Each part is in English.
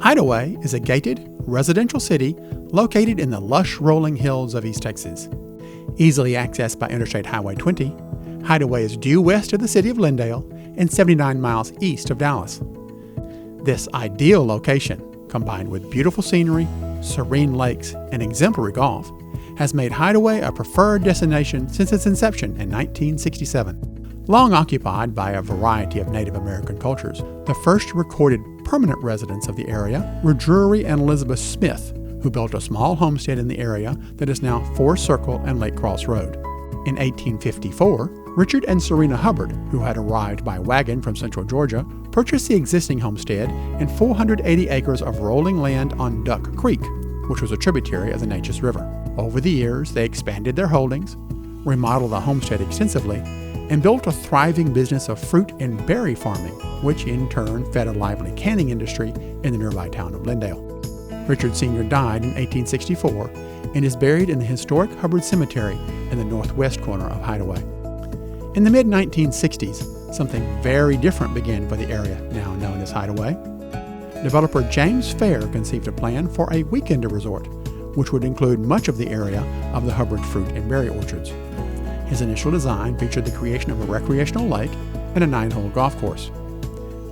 Hideaway is a gated, residential city located in the lush rolling hills of East Texas. Easily accessed by Interstate Highway 20, Hideaway is due west of the city of Lindale and 79 miles east of Dallas. This ideal location, combined with beautiful scenery, serene lakes, and exemplary golf, has made Hideaway a preferred destination since its inception in 1967. Long occupied by a variety of Native American cultures, the first recorded permanent residents of the area were Drury and Elizabeth Smith, who built a small homestead in the area that is now Forest Circle and Lake Cross Road. In 1854, Richard and Serena Hubbard, who had arrived by wagon from central Georgia, purchased the existing homestead and 480 acres of rolling land on Duck Creek, which was a tributary of the Neches River. Over the years, they expanded their holdings, remodeled the homestead extensively, and built a thriving business of fruit and berry farming, which in turn fed a lively canning industry in the nearby town of Lindale. Richard Sr. died in 1864 and is buried in the historic Hubbard Cemetery in the northwest corner of Hideaway. In the mid-1960s, something very different began for the area now known as Hideaway. Developer James Fair conceived a plan for a weekender resort, which would include much of the area of the Hubbard fruit and berry orchards. His initial design featured the creation of a recreational lake and a 9-hole golf course.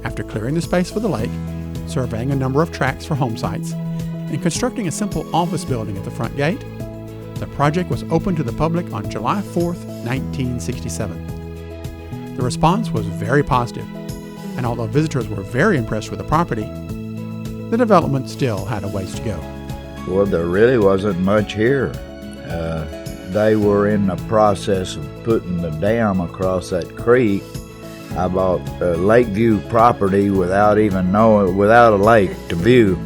After clearing the space for the lake, surveying a number of tracts for home sites, and constructing a simple office building at the front gate, the project was opened to the public on July 4, 1967. The response was very positive, and although visitors were very impressed with the property, the development still had a ways to go. Well, there really wasn't much here. They were in the process of putting the dam across that creek. I bought a Lakeview property without a lake to view.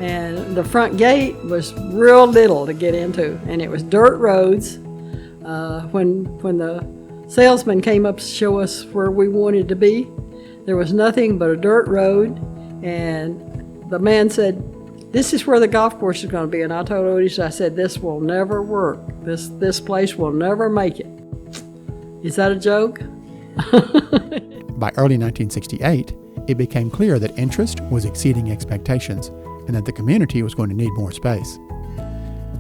And the front gate was real little to get into, and it was dirt roads. When the salesman came up to show us where we wanted to be, there was nothing but a dirt road, and the man said, "This is where the golf course is going to be." And I told Otis, I said, "This will never work. This place will never make it." Is that a joke? By early 1968, it became clear that interest was exceeding expectations and that the community was going to need more space.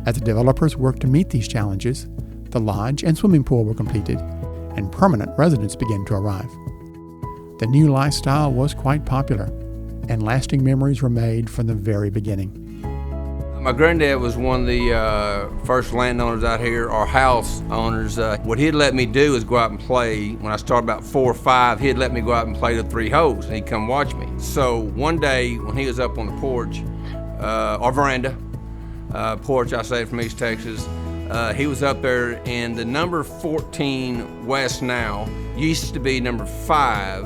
As the developers worked to meet these challenges, the lodge and swimming pool were completed, and permanent residents began to arrive. The new lifestyle was quite popular, and lasting memories were made from the very beginning. My granddad was one of the first landowners out here, or house owners. What he'd let me do is go out and play. When I started about 4 or 5, he'd let me go out and play the 3 holes, and he'd come watch me. So one day when he was up on the porch, or veranda, porch, I say from East Texas, he was up there, and the number 14 west now used to be number 5.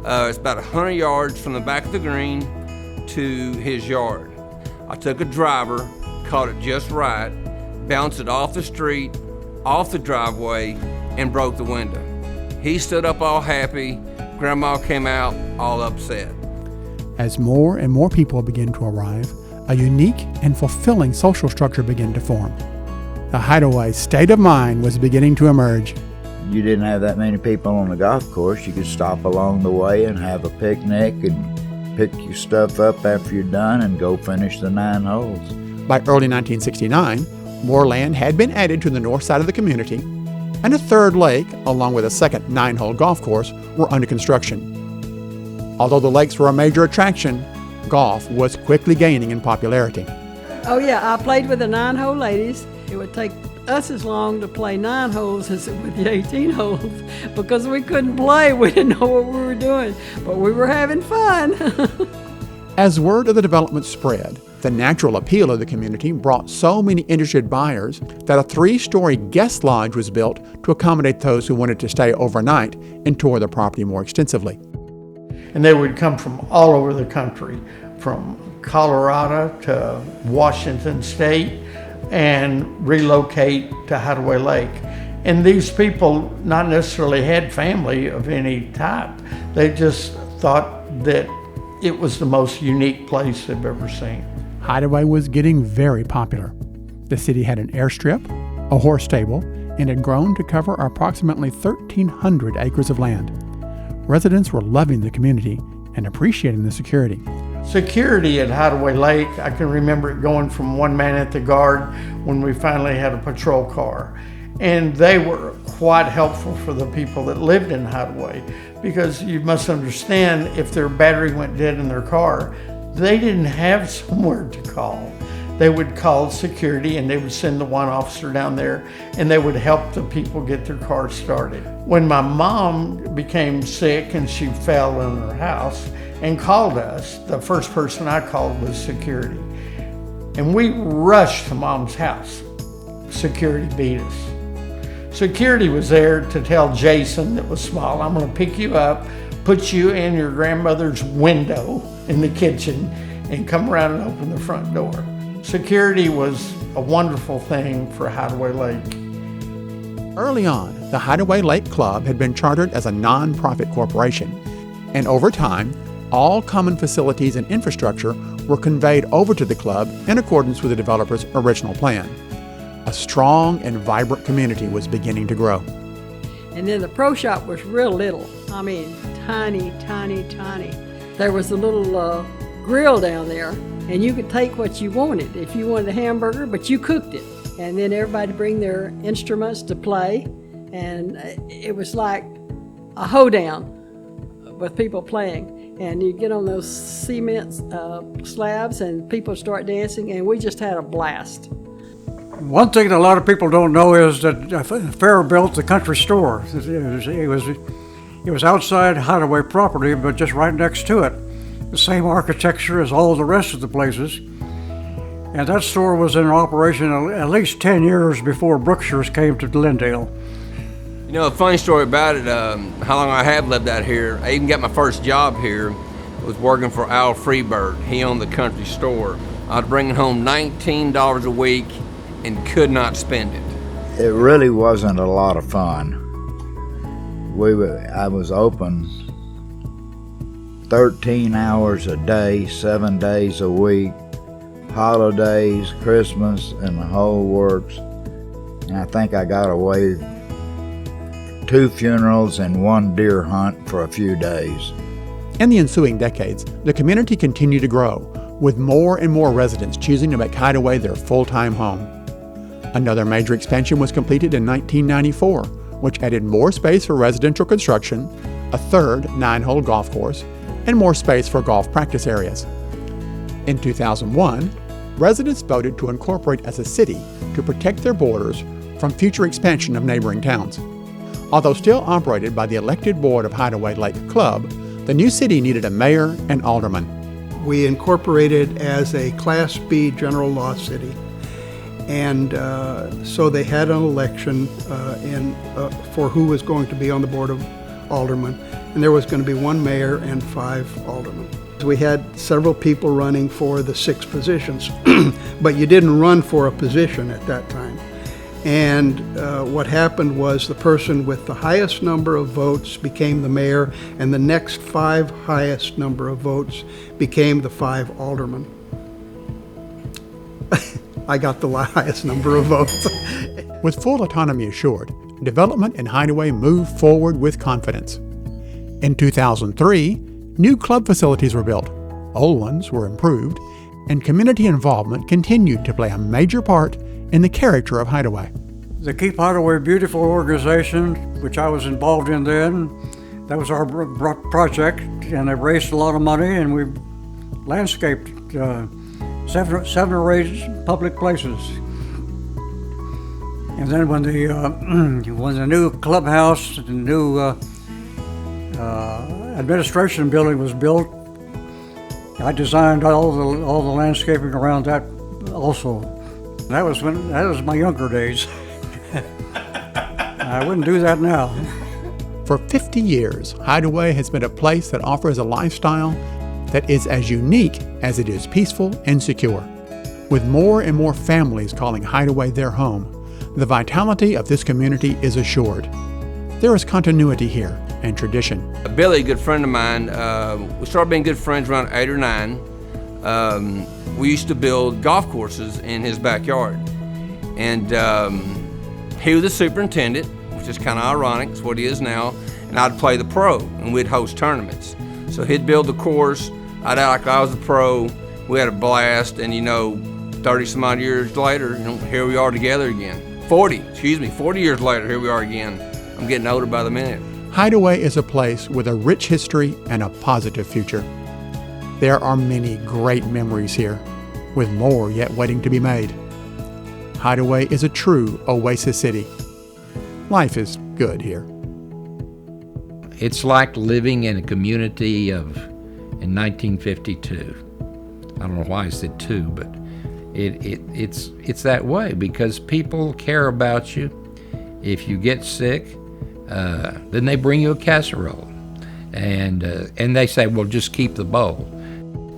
It's about 100 yards from the back of the green to his yard. I took a driver, caught it just right, bounced it off the street, off the driveway, and broke the window. He stood up all happy. Grandma came out all upset. As more and more people began to arrive, a unique and fulfilling social structure began to form. The Hideaway state of mind was beginning to emerge. You didn't have that many people on the golf course. You could stop along the way and have a picnic and pick your stuff up after you're done and go finish the 9 holes. By early 1969, more land had been added to the north side of the community, and a third lake, along with a second 9-hole golf course, were under construction. Although the lakes were a major attraction, golf was quickly gaining in popularity. Oh yeah, I played with the 9-hole ladies. It would take us as long to play 9 holes as it would the 18 holes because we couldn't play. We didn't know what we were doing, but we were having fun. As word of the development spread, the natural appeal of the community brought so many interested buyers that a 3-story guest lodge was built to accommodate those who wanted to stay overnight and tour the property more extensively. And they would come from all over the country, from Colorado to Washington State, and relocate to Hideaway Lake. And these people not necessarily had family of any type. They just thought that it was the most unique place they've ever seen. Hideaway was getting very popular. The city had an airstrip, a horse stable, and had grown to cover approximately 1,300 acres of land. Residents were loving the community and appreciating the security. Security at Hideaway Lake, I can remember it going from one man at the guard when we finally had a patrol car. And they were quite helpful for the people that lived in Hideaway, because you must understand, if their battery went dead in their car, they didn't have somewhere to call. They would call security and they would send the one officer down there and they would help the people get their car started. When my mom became sick and she fell in her house and called us, the first person I called was security. And we rushed to Mom's house. Security beat us. Security was there to tell Jason, that was small, I'm gonna pick you up, put you in your grandmother's window in the kitchen, and come around and open the front door. Security was a wonderful thing for Hideaway Lake. Early on, the Hideaway Lake Club had been chartered as a non-profit corporation, and over time, all common facilities and infrastructure were conveyed over to the club in accordance with the developer's original plan. A strong and vibrant community was beginning to grow. And then the pro shop was real little. I mean, tiny, tiny, tiny. There was a little grill down there, and you could take what you wanted. If you wanted a hamburger, but you cooked it. And then everybody bring their instruments to play, and it was like a hoedown with people playing. And you get on those cement slabs, and people start dancing, and we just had a blast. One thing that a lot of people don't know is that Fair built the country store. It was outside Hideaway property, but just right next to it. The same architecture as all the rest of the places. And that store was in operation at least 10 years before Brookshire's came to Glendale. You know, a funny story about it, how long I have lived out here, I even got my first job here, was working for Al Freebird. He owned the country store. I was bringing home $19 a week and could not spend it. It really wasn't a lot of fun. I was open 13 hours a day, 7 days a week, holidays, Christmas, and the whole works. And I think I got away 2 funerals and 1 deer hunt for a few days. In the ensuing decades, the community continued to grow, with more and more residents choosing to make Hideaway their full-time home. Another major expansion was completed in 1994, which added more space for residential construction, a third 9-hole golf course, and more space for golf practice areas. In 2001, residents voted to incorporate as a city to protect their borders from future expansion of neighboring towns. Although still operated by the elected board of Hideaway Lake Club, the new city needed a mayor and alderman. We incorporated as a Class B general law city. And so they had an election for who was going to be on the board of aldermen. And there was going to be 1 mayor and 5 aldermen. We had several people running for the 6 positions, but you didn't run for a position at that time. And what happened was the person with the highest number of votes became the mayor, and the next 5 highest number of votes became the 5 aldermen. I got the highest number of votes. With full autonomy assured, development in Hideaway moved forward with confidence. In 2003, new club facilities were built, old ones were improved, and community involvement continued to play a major part in the character of Hideaway. The Keep Hideaway Beautiful organization, which I was involved in then, that was our project, and they raised a lot of money, and we landscaped 7 or 8 public places. And then when the new clubhouse, the new administration building was built, I designed all the landscaping around that also. That was my younger days. I wouldn't do that now. For 50 years, Hideaway has been a place that offers a lifestyle that is as unique as it is peaceful and secure. With more and more families calling Hideaway their home, the vitality of this community is assured. There is continuity here and tradition. Billy, a good friend of mine, we started being good friends around 8 or 9. We used to build golf courses in his backyard. And he was the superintendent, which is kind of ironic, it's what he is now, and I'd play the pro, and we'd host tournaments. So he'd build the course, I was a pro. We had a blast, and 30 some odd years later, here we are together again. 40 years later, here we are again. I'm getting older by the minute. Hideaway is a place with a rich history and a positive future. There are many great memories here, with more yet waiting to be made. Hideaway is a true oasis city. Life is good here. It's like living in a community in 1952. I don't know why I said two, but it's that way because people care about you. If you get sick, then they bring you a casserole, and they say, "Well, just keep the bowl."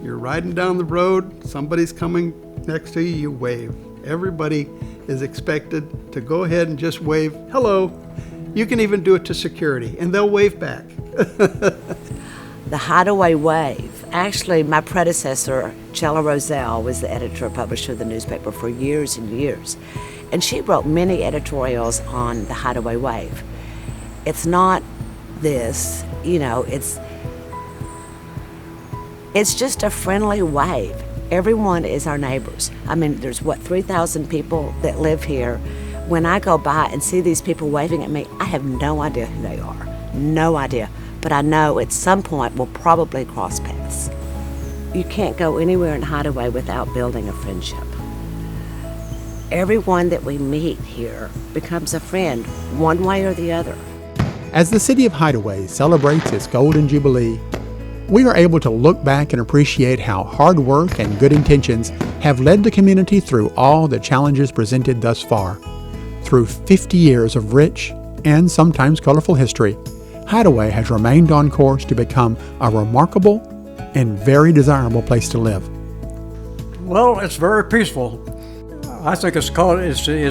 You're riding down the road, somebody's coming next to you, you wave. Everybody is expected to go ahead and just wave, hello. You can even do it to security, and they'll wave back. The Hideaway Wave. Actually, my predecessor, Chella Roselle, was the editor-publisher of the newspaper for years and years. And she wrote many editorials on the Hideaway Wave. It's not this, it's just a friendly wave. Everyone is our neighbors. I mean, there's 3,000 people that live here. When I go by and see these people waving at me, I have no idea who they are. No idea. But I know at some point we'll probably cross paths. You can't go anywhere in Hideaway without building a friendship. Everyone that we meet here becomes a friend, one way or the other. As the city of Hideaway celebrates its Golden Jubilee, we are able to look back and appreciate how hard work and good intentions have led the community through all the challenges presented thus far. Through 50 years of rich and sometimes colorful history, Hideaway has remained on course to become a remarkable and very desirable place to live. Well, it's very peaceful. I think it's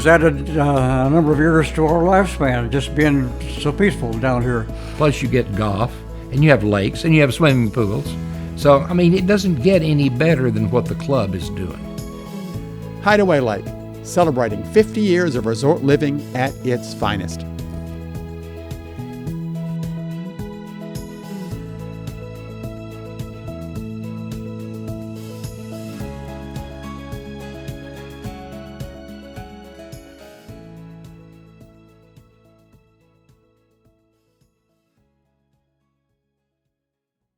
added a number of years to our lifespan, just being so peaceful down here. Plus, you get golf, and you have lakes, and you have swimming pools. So, it doesn't get any better than what the club is doing. Hideaway Lake, celebrating 50 years of resort living at its finest.